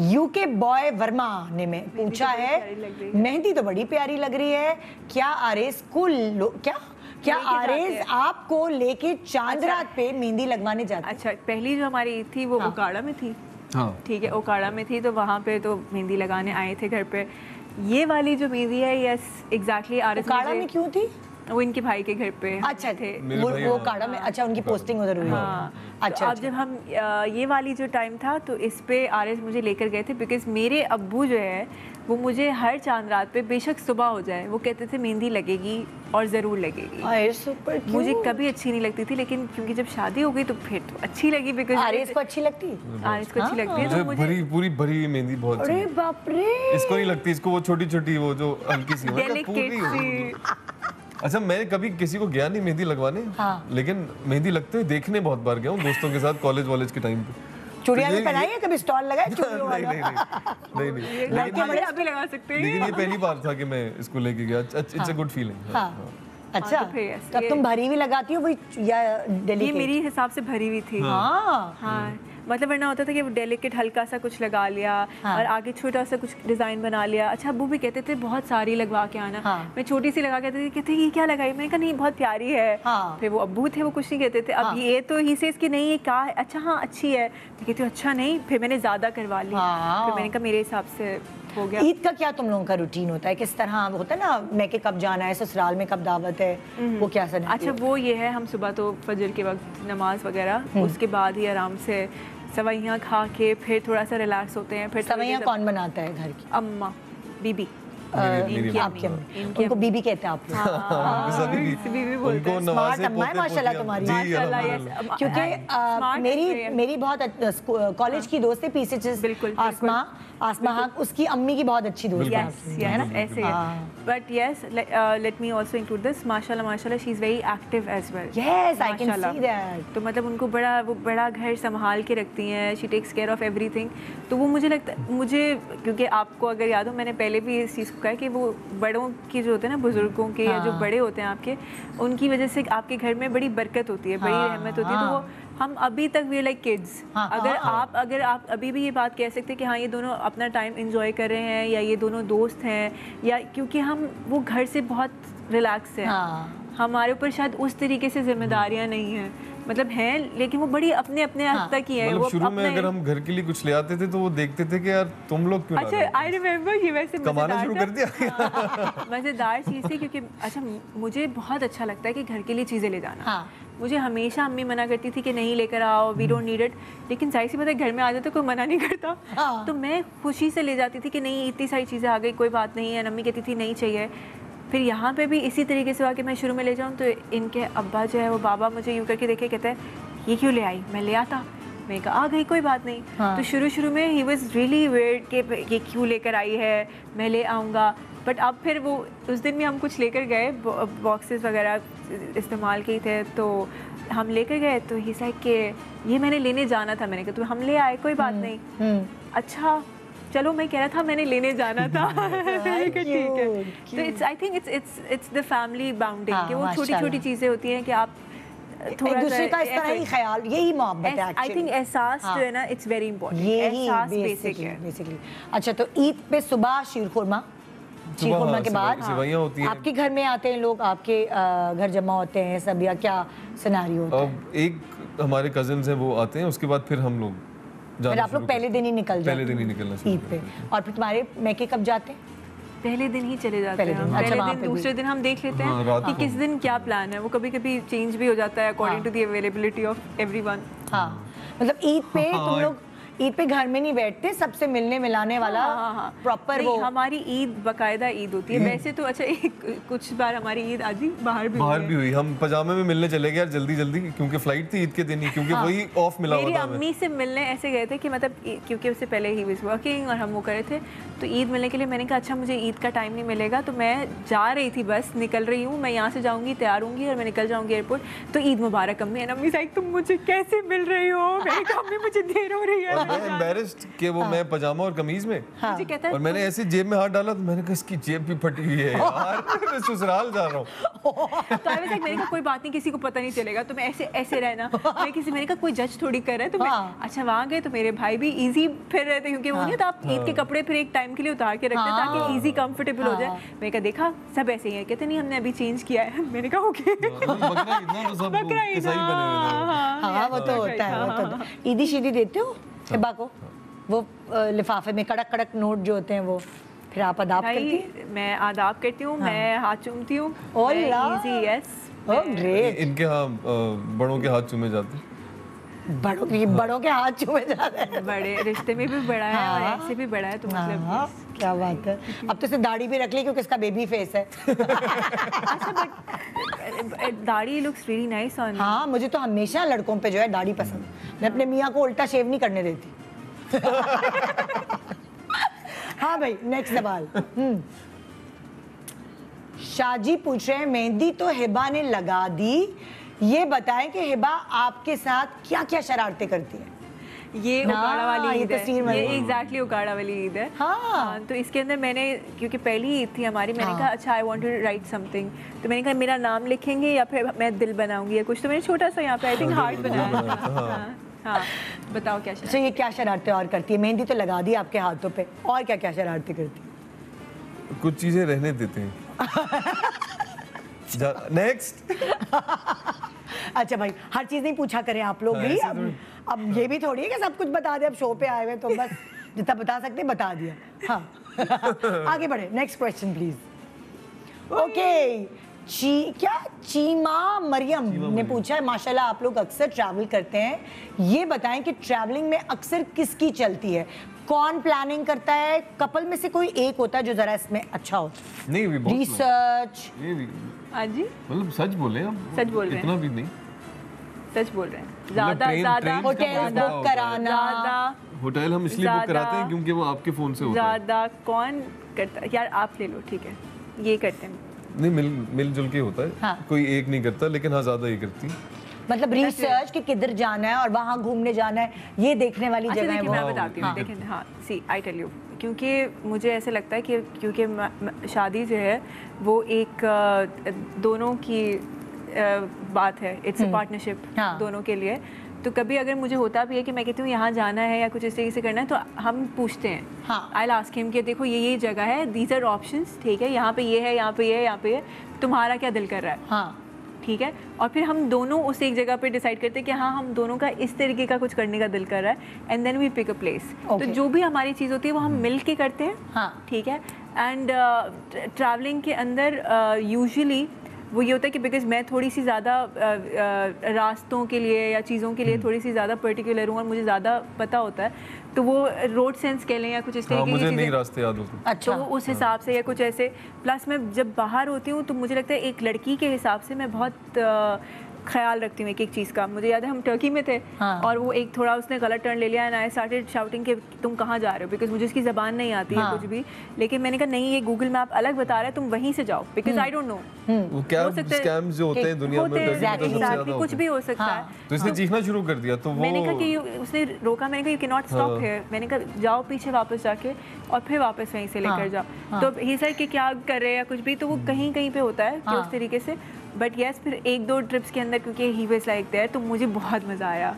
UK boy Verma ने में पूछा है, मेहंदी तो बड़ी प्यारी लग रही है, क्या आरेज को क्या आरेज आपको लेके चांद रात पे मेहंदी लगवाने जाते? अच्छा, पहली जो हमारी ईद थी वो ओकाड़ा में थी। हाँ ठीक है, ओकाड़ा में थी तो वहाँ पे तो मेहंदी लगाने आए थे घर पे। ये वाली जो मेहंदी है, यस एग्जैक्टली आरेज। ओकाड़ा में क्यों थी? वो इनके भाई के घर पे। अच्छा थे वो काड़ा में। अच्छा, उनकी पोस्टिंग उधर हुई। हाँ। अच्छा, अब जब हम ये वाली जो टाइम था तो इस पे आरएस मुझे लेकर गए थे, बिकॉज मेरे अब्बू जो है वो मुझे हर चांद रात पे बेशक सुबह हो जाए वो कहते थे मेहंदी लगेगी और ज़रूर लगेगी। मुझे कभी अच्छी नहीं लगती थी, लेकिन क्योंकि जब शादी हो गई तो फिर तो अच्छी लगी, बिकॉज आरएस को अच्छी लगती है। आरएस को अच्छी लगती है तो मुझे भरी पूरी भरी मेहंदी बहुत। अरे बाप रे, इसको नहीं लगती, इसको वो छोटी छोटी वो जो हल्की सी। अच्छा, मैंने कभी किसी को गया नहीं मेहंदी लगवाने। लेकिन मेहंदी लगते हुए देखने बहुत बार गया हूँ दोस्तों के साथ कॉलेज वॉलेज के टाइम पे। चूड़ियां भी पहनाई है, कभी स्टॉल लगाए चूड़ियों वाला? नहीं, लड़के बड़े अभी लगा सकते हैं। लेकिन ये पहली बार था कि मैं इसको लेके गया। It's a good feeling. अच्छा, तब तुम भरी हुई लगाती हो वही या डेलिकेट? ये मेरी हिसाब से भरी हुई थी। हाँ, मतलब वरना होता था कि वो डेलिकेट हल्का सा कुछ लगा लिया और आगे छोटा सा कुछ डिजाइन बना लिया। अच्छा, अब्बू भी कहते थे बहुत सारी लगवा के आना। मैं छोटी सी लगा कहते थे, कहते ये क्या लगाई? मैंने कहा नहीं बहुत प्यारी है। फिर वो अब्बू थे, वो कुछ नहीं कहते थे। अब ये तो ही से इसकी नहीं, ये क्या है? अच्छा हाँ अच्छी है। मैं कहती हूँ अच्छा नहीं, फिर मैंने ज्यादा करवा ली। फिर मैंने कहा मेरे हिसाब से हो गया। ईद का क्या तुम लोगों का रूटीन होता है? किस तरह होता है ना, मैके कब जाना है, ससुराल में कब दावत है, वो क्या सना? अच्छा, वो ये है, हम सुबह तो फजर के वक्त नमाज वगैरह, उसके बाद ही आराम से सवैयाँ खा के फिर थोड़ा सा रिलैक्स होते हैं। फिर सवैयाँ कौन बनाता है घर की? अम्मा, बीबी। आपकी अम्मी, उनको बीबी कहते हैं आप लोग? बीबी बोलते हैं। स्मार्ट अम्मा है माशाल्लाह तुम्हारी। क्योंकि मेरी बहुत कॉलेज की दोस्त है पीसीएच आसमा, उसकी अम्मी की बहुत अच्छी दोस्त है ना, ऐसे है। But yes, let me also include this, माशाल्लाह she is very active as well. Yes, I can see that. तो मतलब उनको बड़ा घर संभाल के रखती हैं, she takes care of everything. तो वो मुझे लगता है, क्योंकि आपको अगर याद हो, मैंने पहले भी इस चीज़ को कहा कि वो बड़ों की जो होते हैं ना, बुजुर्गों के या जो बड़े होते हैं आपके, उनकी वजह से आपके घर में बड़ी बरकत होती है, बड़ी रहमत होती है। तो वो हम अभी तक वी लाइक किड्स। अगर आप अभी भी ये बात कह सकते हैं कि हाँ ये दोनों अपना टाइम एंजॉय कर रहे हैं, या ये दोनों दोस्त हैं, या क्योंकि हम वो घर से बहुत रिलैक्स हैं। हमारे ऊपर शायद उस तरीके से जिम्मेदारियां नहीं हैं, मतलब हैं लेकिन वो बड़ी अपने हद तक ही है। मतलब शुरू में अगर हम घर के लिए कुछ ले आते थे तो वो देखते थे कि यार तुम लोग क्यों। अच्छा, आई रिमेम्बर ये वैसे कमाना शुरू कर दिया। मज़ेदार चीज़ थी, क्योंकि अच्छा मुझे बहुत अच्छा लगता है कि घर के लिए चीज़ें ले जाना। मुझे हमेशा अम्मी मना करती थी कि नहीं लेकर आओ, वी डोंट नीड इट, लेकिन जाहिर सी बात है घर में आ जाते तो कोई मना नहीं करता। तो मैं खुशी से ले जाती थी कि नहीं इतनी सारी चीज़ें आ गई, कोई बात नहीं है। अम्मी कहती थी नहीं चाहिए। फिर यहाँ पे भी इसी तरीके से हुआ कि मैं शुरू में ले जाऊँ तो इनके अब्बा जो है वो बाबा मुझे यूँ करके देखे, कहते हैं ये क्यों ले आई? मैं ले आता। मैं कहा आ गई, कोई बात नहीं। तो शुरू में ही वाज रियली वियर्ड कि ये क्यों लेकर आई है, मैं ले आऊँगा। बट अब फिर वो उस दिन भी हम कुछ लेकर गए, बॉक्सेस वगैरह इस्तेमाल किए थे, तो हम लेकर गए तो ही साइड के ये मैंने लेने जाना था। मैंने कहा तो हम ले आए, कोई बात नहीं। अच्छा चलो, मैं कह रहा था मैंने लेने जाना था। ठीक है। तो it's I think it's the family bounding, कि वो छोटी चीज़ें होती हैं कि आप थोड़ा दूसरे का इस तरह ही ख्याल, यही मोहब्बत है। आई थिंक एहसास जो है ना, इट्स वेरी इंपॉर्टेंट। एहसास बेसिक है बेसिकली। अच्छा, तो ईद पे सुबह शीर खुरमा के बाद आपके घर में आते हैं लोग, आपके घर जमा होते हैं सब, या क्या सिनेरियो होता है? एक हमारे कजिन्स हैं वो आते हैं, उसके बाद फिर हम लोग आप लोग पहले दिन ही निकलना ईद पे। और फिर तुम्हारे मैके कब जाते हैं? पहले दिन ही चले जाते हैं। पहले दिन, दूसरे दिन हम देख लेते हैं कि किस दिन क्या प्लान है। वो कभी चेंज भी हो जाता है according to the availability of everyone. मतलब ईद पे तुम लोग ईद पे घर में नहीं बैठते, सबसे मिलने मिलाने वाला प्रॉपर वो। हमारी ईद बकायदा ईद होती है वैसे तो। अच्छा, कुछ बार हमारी ईद आदि बाहर भी हुई। हम पजामे में मिलने चले गए यार जल्दी क्योंकि फ्लाइट थी ईद के दिन ही, क्योंकि वही ऑफ मिला हुआ था। मेरी अम्मी से मिलने ऐसे गए थे कि मतलब क्योंकि उससे पहले ही वाज वर्किंग और हम वो करे थे, तो ईद मिलने के लिए मैंने कहा अच्छा मुझे ईद का टाइम नहीं मिलेगा, तो मैं जा रही थी, बस निकल रही हूँ, मैं यहाँ से जाऊँगी, तैयार होंगी और मैं निकल जाऊँगी एयरपोर्ट। तो ईद मुबारक अम्मी। एंड अम्मी साइड तुम मुझे कैसे मिल रही हो? मैंने कहा अम्मी मुझे देर हो रही है। मैं एम्बैरेस्ड कि वो मैं पजामा और कमीज में मुझे कहता है और मैंने ऐसे जेब में हाथ डाला तो मैंने कहा इसकी जेब भी फटी हुई है यार, मैं ससुराल जा रहा हूँ। तो आई वाज लाइक, मैंने कहा कोई बात नहीं, किसी को पता नहीं चलेगा, तो मैं ऐसे ऐसे रहना, मैंने कहा कोई जज थोड़ी कर रहा है, तो मैं अच्छा वहाँ गए तो मेरे भाई भी इजी फिर रहे थे, क्योंकि वो नहीं था आप ईद के कपड़े फिर एक टाइम के लिए उतार के रखते ताकि इजी कंफर्टेबल हो जाए। मैंने कहा देखा सब ऐसे ही है, कहते नहीं हमने अभी चेंज किया है। मैंने कहा ओके, हाँ वो तो होता है, वो तो ईदी शीदी देते हो हिबा को, वो लिफाफे में कड़क कड़क नोट जो होते हैं वो, फिर आप अदाब करती हैं? मैं आदाब करती हूँ, मैं हाथ चूमती हूँ, इजी यस। Oh great. इनके यहाँ बड़ों के हाथ चूमे जाते हैं, बड़ों के हाथ चूमे जाते हैं, बड़े रिश्ते में भी बड़ा है और ऐसे भी बड़ा है, तो मतलब क्या बात है। अब तो इसे दाढ़ी भी रख ली क्योंकि इसका बेबी फेस है। अच्छा बट दाढ़ी लुक्स रियली नाइस ऑन। हाँ मुझे तो हमेशा लड़कों पे जो है दाढ़ी पसंद, मैं अपने मियाँ को उल्टा शेव नहीं करने देती। हाँ भाई नेक्स्ट सवाल। शाजी पूछ रहे हैं मेहंदी तो हिबा ने लगा दी, ये बताएं कि हिबा आपके साथ क्या क्या शरारतें करती है? ये उकाड़ा वाली ईद है, ये एग्जैक्टली उकाड़ा वाली ईद है। हाँ तो इसके अंदर मैंने, क्योंकि पहली ईद थी हमारी, मैंने कहा अच्छा I want to write something, तो मैंने कहा मेरा नाम लिखेंगे या फिर मैं दिल बनाऊंगी या कुछ, तो मैंने छोटा सा यहाँ पे आई थिंक हार्ट बनाया। हाँ बताओ क्या शरारत? ये क्या शरारतें और करती है? मेहंदी तो लगा दी आपके हाथों पे, और क्या क्या शरारतें करती है? कुछ चीजें रहने देते हैं। नेक्स्ट। अच्छा भाई हर चीज नहीं पूछा करें आप लोग भी, अब ये भी थोड़ी है कि सब कुछ बता दे, अब शो पे आए हुए तो बस जितना बता सकते बता दिया। हाँ आगे बढ़े, next question please. Okay Cheema Maryam ने पूछा है, माशाल्लाह आप लोग अक्सर ट्रैवल करते हैं, ये बताएं कि ट्रैवलिंग में अक्सर किसकी चलती है? कौन प्लानिंग करता है? कपल में से कोई एक होता है जो जरा इसमें अच्छा हो? नहीं भी रिसर्च। हाँ जी मतलब सच बोले हम, सच बोल रहे हैं, इतना भी नहीं, सच बोल रहे हैं। ज्यादा होटल बुक कराना, होटल हम इसलिए बुक कराते हैं क्योंकि वो आपके फोन से होता है। ज्यादा कौन करता है? यार आप ले लो, ठीक है ये करते हैं। नहीं मिलजुल के होता है। हाँ। कोई एक नहीं करता, लेकिन हाँ ज्यादा ही करती। मतलब रिसर्च कि किधर जाना है और वहाँ घूमने जाना है, ये देखने वाली जगह है वो। मैं बताती हूँ, देखें हाँ सी आई टेल यू, क्योंकि मुझे ऐसे लगता है कि क्योंकि शादी जो है वो एक दोनों की बात है, इट्स अ पार्टनरशिप दोनों के लिए। तो कभी अगर मुझे होता भी है कि मैं कहती हूँ यहाँ जाना है या कुछ इस तरीके से करना है, तो हम पूछते हैं, आई विल आस्क हिम कि देखो ये जगह है, दीज आर ऑप्शंस, ठीक है, यहाँ पे ये है, यहाँ पे ये है, यहाँ पे ये, तुम्हारा क्या दिल कर रहा है? हाँ ठीक है, और फिर हम दोनों उस एक जगह पे डिसाइड करते हैं कि हाँ हम दोनों का इस तरीके का कुछ करने का दिल कर रहा है, and then we pick a place. तो जो भी हमारी चीज़ होती है वो हम मिल के करते हैं। हाँ ठीक है, एंड ट्रैवलिंग के अंदर यूजुअली वो ये होता है कि बिकॉज मैं थोड़ी सी ज़्यादा रास्तों के लिए या चीज़ों के लिए थोड़ी सी ज़्यादा पर्टिकुलर हूँ और मुझे ज़्यादा पता होता है, तो वो रोड सेंस कह लें या कुछ इस तरीके की मुझे नहीं रास्ते याद होते। अच्छा, तो उस हिसाब से या कुछ ऐसे। प्लस मैं जब बाहर होती हूँ तो मुझे लगता है एक लड़की के हिसाब से मैं बहुत ख्याल रखती हूँ एक एक चीज़ का। मुझे याद है हम टर्की में थे और वो एक थोड़ा उसने गलत टर्न ले लिया एंड आई स्टार्टेड शाउटिंग कि तुम कहाँ जा रहे हो, बिकॉज मुझे उसकी ज़बान नहीं आती है कुछ भी, लेकिन मैंने कहा नहीं ये गूगल मैप अलग बता रहा है, तुम वहीं से जाओ, बिकॉज आई डोंट नो वो क्या स्कैम्स जो होते हैं दुनिया में, कुछ भी हो सकता है। तो इसने चीखना शुरू कर दिया, तो मैंने कहा कि उसने रोका, मैंने कहा you can not stop here, मैंने कहा जाओ पीछे वापस जाके और फिर वापस वहीं से लेकर जाओ। तो ही सर कि क्या कर रहे हैं या कुछ भी, तो वो कहीं कहीं पे होता है कि उस तरीके से। बट यस फिर एक दो ट्रिप्स के अंदर क्योंकि ही वाज लाइक देयर, तो मुझे बहुत मज़ा आया।